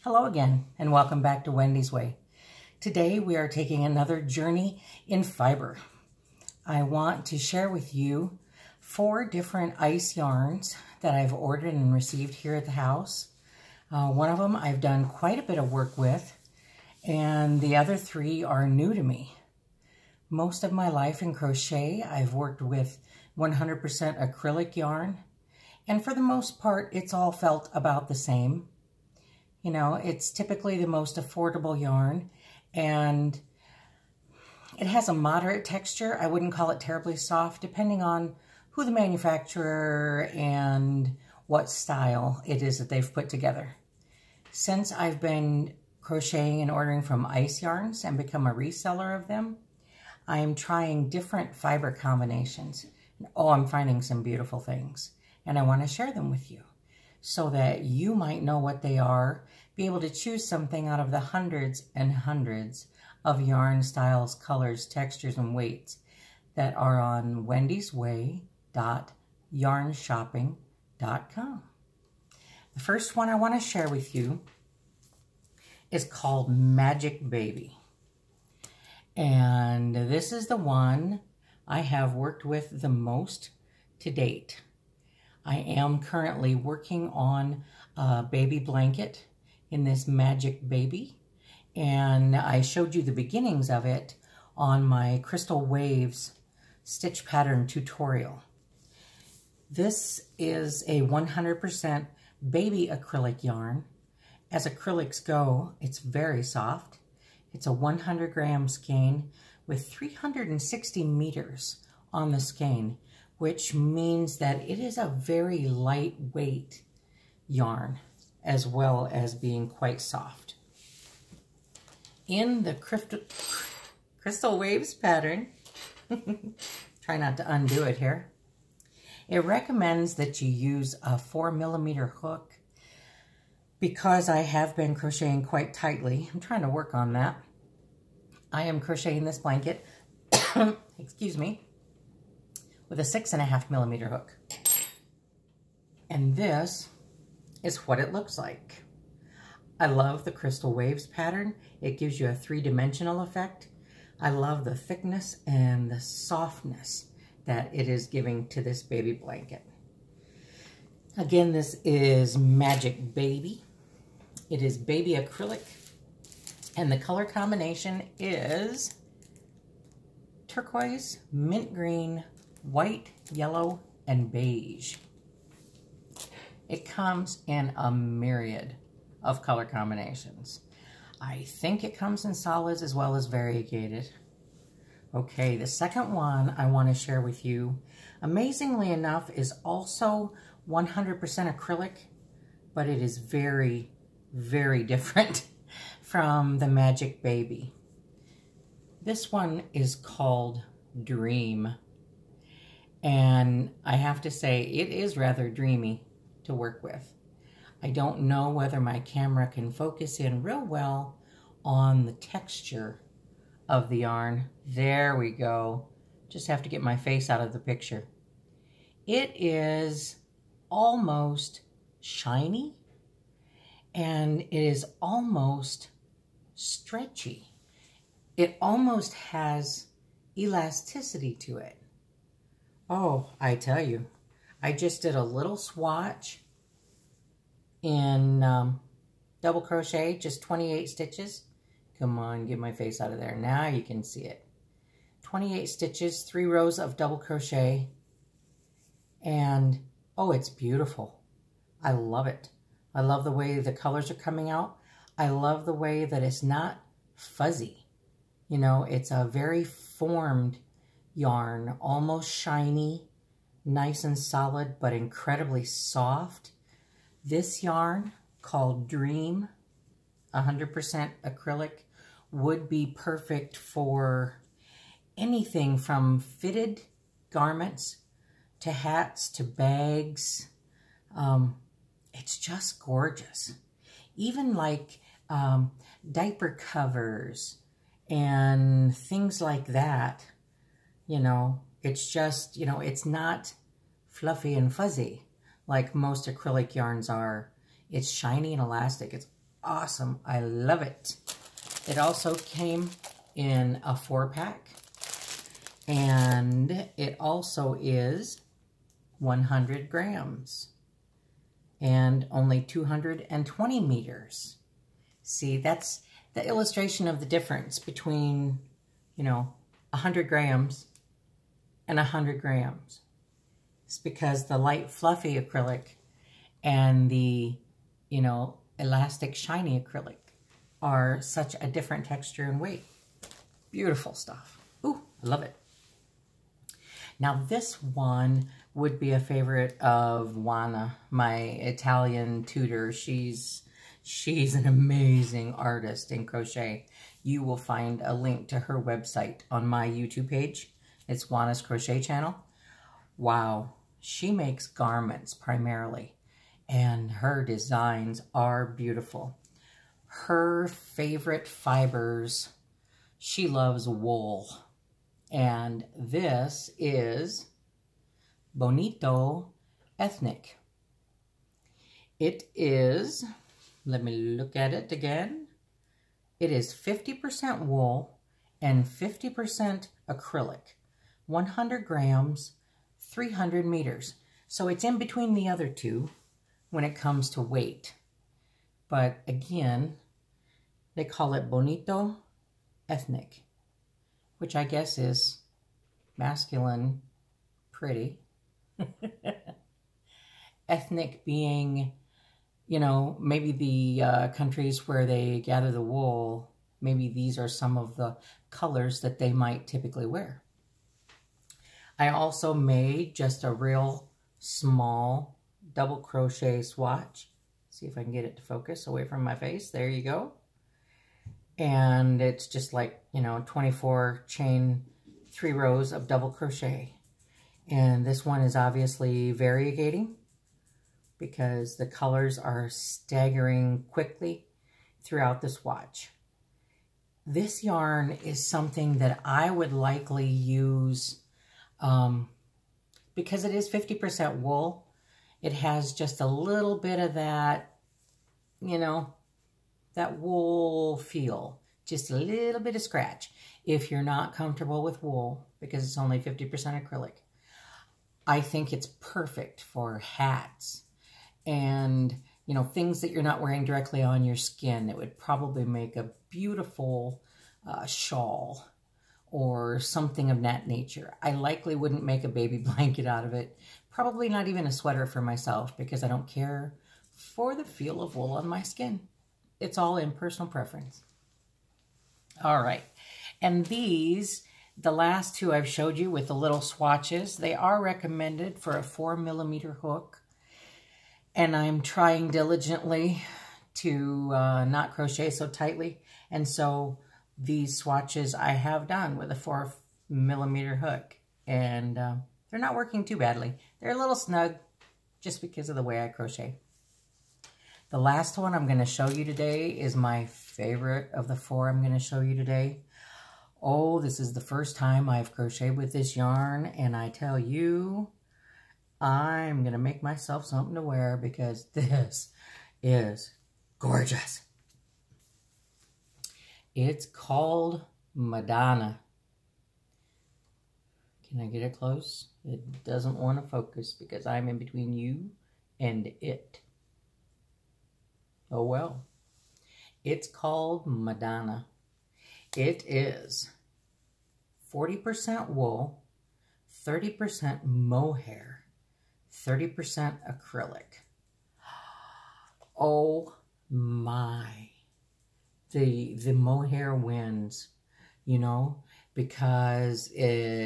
Hello again, and welcome back to Wendy's Way. Today we are taking another journey in fiber. I want to share with you 4 different ice yarns that I've ordered and received here at the house. One of them I've done quite a bit of work with, and the other 3 are new to me. Most of my life in crochet, I've worked with 100% acrylic yarn, and for the most part, it's all felt about the same. You know, it's typically the most affordable yarn, and it has a moderate texture. I wouldn't call it terribly soft, depending on who the manufacturer and what style it is that they've put together. Since I've been crocheting and ordering from ice yarns and become a reseller of them, I am trying different fiber combinations. Oh, I'm finding some beautiful things, and I want to share them with you, so that you might know what they are, be able to choose something out of the hundreds and hundreds of yarn styles, colors, textures, and weights that are on wendysway.yarnshopping.com. The first one I want to share with you is called Magic Baby. And this is the one I have worked with the most to date. I am currently working on a baby blanket in this Magic Baby, and I showed you the beginnings of it on my Crystal Waves stitch pattern tutorial. This is a 100% baby acrylic yarn. As acrylics go, it's very soft. It's a 100 gram skein with 360 meters on the skein, which means that it is a very lightweight yarn, as well as being quite soft. In the Crystal Waves pattern, try not to undo it here, it recommends that you use a 4mm hook. Because I have been crocheting quite tightly, I'm trying to work on that. I am crocheting this blanket, excuse me, with a 6.5mm hook. And this is what it looks like. I love the Crystal Waves pattern. It gives you a 3-dimensional effect. I love the thickness and the softness that it is giving to this baby blanket. Again, this is Magic Baby. It is baby acrylic, and the color combination is turquoise, mint green, white, yellow, and beige. It comes in a myriad of color combinations. I think it comes in solids as well as variegated. Okay, the second one I want to share with you, amazingly enough, is also 100% acrylic, but it is very, very different from the Magic Baby. This one is called Dream, and I have to say it is rather dreamy to work with. I don't know whether my camera can focus in real well on the texture of the yarn. There we go. Just have to get my face out of the picture. It is almost shiny, and it is almost stretchy. It almost has elasticity to it. Oh, I tell you, I just did a little swatch in double crochet, just 28 stitches. Come on, get my face out of there. Now you can see it. 28 stitches, 3 rows of double crochet, and oh, it's beautiful. I love it. I love the way the colors are coming out. I love the way that it's not fuzzy. You know, it's a very formed yarn, almost shiny, nice and solid, but incredibly soft. This yarn, called Dream, 100% acrylic, would be perfect for anything from fitted garments to hats to bags. It's just gorgeous. Even like diaper covers and things like that, you know, it's just, you know, it's not fluffy and fuzzy like most acrylic yarns are. It's shiny and elastic. It's awesome. I love it. It also came in a 4-pack. And it also is 100 grams. And only 220 meters. See, that's the illustration of the difference between, you know, 100 grams and 100 grams. It's because the light, fluffy acrylic and the, you know, elastic, shiny acrylic are such a different texture and weight. Beautiful stuff. Ooh, I love it. Now this one would be a favorite of Juana, my Italian tutor. She's an amazing artist in crochet. You will find a link to her website on my YouTube page. It's Juana's Crochet Channel. Wow, she makes garments primarily, and her designs are beautiful. Her favorite fibers, she loves wool. And this is Bonito Ethnic. It is, let me look at it again. It is 50% wool and 50% acrylic. 100 grams, 300 meters. So it's in between the other two when it comes to weight. But again, they call it Bonito Ethnic, which I guess is masculine, pretty. Ethnic being, you know, maybe the countries where they gather the wool, maybe these are some of the colors that they might typically wear. I also made just a real small double crochet swatch. See if I can get it to focus away from my face. There you go. And it's just like, you know, 24 chain, 3 rows of double crochet. And this one is obviously variegating because the colors are staggering quickly throughout the swatch. This yarn is something that I would likely use because it is 50% wool. It has just a little bit of that, you know, that wool feel, just a little bit of scratch. If you're not comfortable with wool, because it's only 50% acrylic, I think it's perfect for hats and, you know, things that you're not wearing directly on your skin. It would probably make a beautiful shawl or something of that nature. I likely wouldn't make a baby blanket out of it. Probably not even a sweater for myself because I don't care for the feel of wool on my skin. It's all in personal preference. All right. And these, the last two I've showed you with the little swatches, they are recommended for a 4mm hook. And I'm trying diligently to not crochet so tightly. And so these swatches I have done with a 4mm hook. And they're not working too badly. They're a little snug just because of the way I crochet. The last one I'm going to show you today is my favorite of the 4 I'm going to show you today. Oh, this is the first time I've crocheted with this yarn, and I tell you, I'm going to make myself something to wear because this is gorgeous. It's called Madonna. Can I get it close? It doesn't want to focus because I'm in between you and it. Oh well. It's called Madonna. It is 40% wool, 30% mohair, 30% acrylic. Oh my. The mohair wins, you know, because I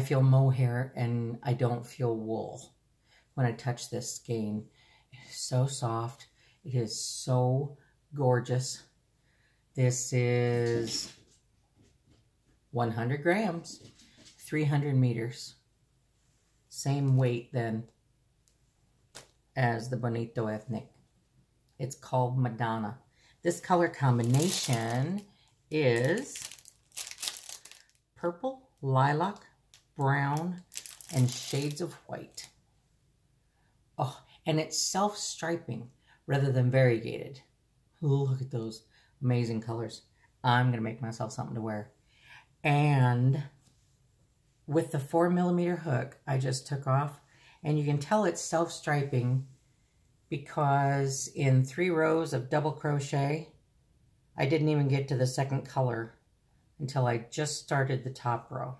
feel mohair and I don't feel wool when I touch this skein. It is so soft. It is so gorgeous. This is 100 grams, 300 meters. Same weight then as the Bonito Ethnic. It's called Madonna. This color combination is purple, lilac, brown, and shades of white. Oh, And it's self-striping rather than variegated. Look at those amazing colors. I'm going to make myself something to wear. And with the 4mm hook, I just took off. And you can tell it's self-striping because in 3 rows of double crochet, I didn't even get to the second color until I just started the top row.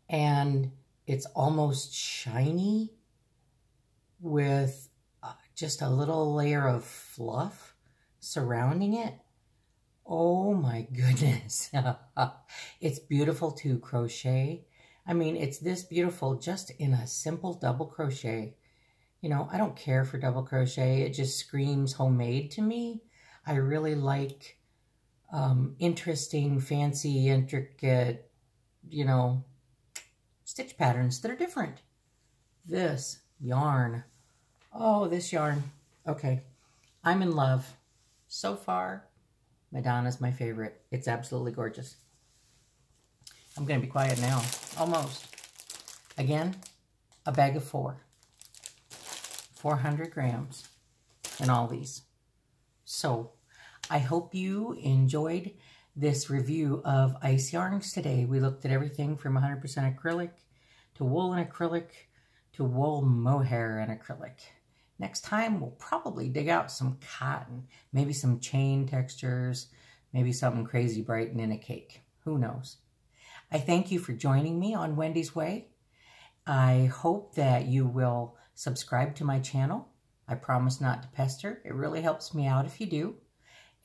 And it's almost shiny with just a little layer of fluff surrounding it. Oh my goodness. It's beautiful to crochet. I mean, it's this beautiful just in a simple double crochet. You know, I don't care for double crochet. It just screams homemade to me. I really like interesting, fancy, intricate, you know, stitch patterns that are different. This yarn. Oh, this yarn. Okay. I'm in love. So far, Madonna's my favorite. It's absolutely gorgeous. I'm going to be quiet now. Almost. Again, a bag of 4. 400 grams in all these. So, I hope you enjoyed this review of ice yarns today. We looked at everything from 100% acrylic to wool and acrylic to wool mohair and acrylic. Next time, we'll probably dig out some cotton, maybe some chain textures, maybe something crazy bright and in a cake. Who knows? I thank you for joining me on Wendy's Way. I hope that you will subscribe to my channel. I promise not to pester. It really helps me out if you do.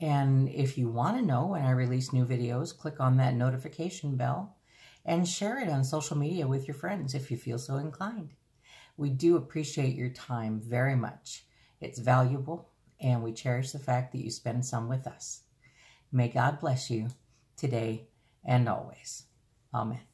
And if you want to know when I release new videos, click on that notification bell and share it on social media with your friends if you feel so inclined. We do appreciate your time very much. It's valuable, and we cherish the fact that you spend some with us. May God bless you today and always. Amen.